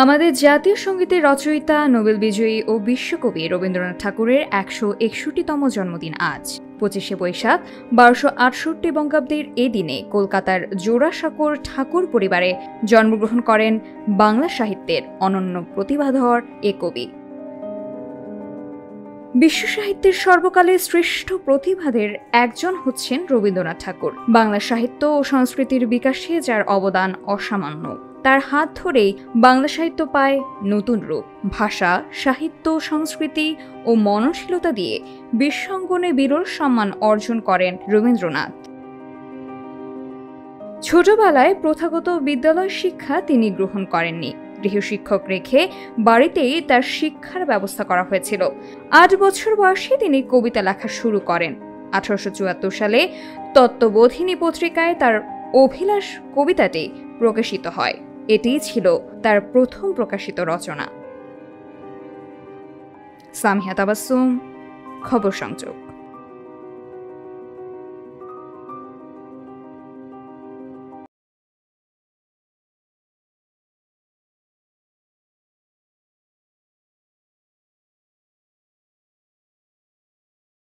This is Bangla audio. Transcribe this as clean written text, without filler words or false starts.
আমাদের জাতীয় সঙ্গীতের রচয়িতা, নোবেল বিজয়ী ও বিশ্বকবি রবীন্দ্রনাথ ঠাকুরের ১৬১তম জন্মদিন আজ ২৫শে বৈশাখ ১২৬৮ বঙ্গাব্দের এ দিনে কলকাতার জোড়াসাঁকোর ঠাকুর পরিবারে জন্মগ্রহণ করেন বাংলা সাহিত্যের অনন্য প্রতিভাধর এ কবি। বিশ্ব সাহিত্যের সর্বকালের শ্রেষ্ঠ প্রতিভাদের একজন হচ্ছেন রবীন্দ্রনাথ ঠাকুর। বাংলা সাহিত্য ও সংস্কৃতির বিকাশে যার অবদান অসামান্য। তার হাত ধরেই বাংলা সাহিত্য পায় নতুন রূপ। ভাষা, সাহিত্য, সংস্কৃতি ও মননশীলতা দিয়ে বিশ্বঙ্গনে বিরল সম্মান অর্জন করেন রবীন্দ্রনাথ। ছোটবেলায় প্রথাগত বিদ্যালয় শিক্ষা তিনি গ্রহণ করেননি। গৃহশিক্ষক রেখে বাড়িতেই তার শিক্ষার ব্যবস্থা করা হয়েছিল। ৮ বছর বয়সে তিনি কবিতা লেখা শুরু করেন। ১৮৭৪ সালে তত্ত্ববোধিনী পত্রিকায় তার অভিলাষ কবিতাটি প্রকাশিত হয়। এটিই ছিল তার প্রথম প্রকাশিত রচনা। সামিহা তাবাসসুম, খবর সংযোগ।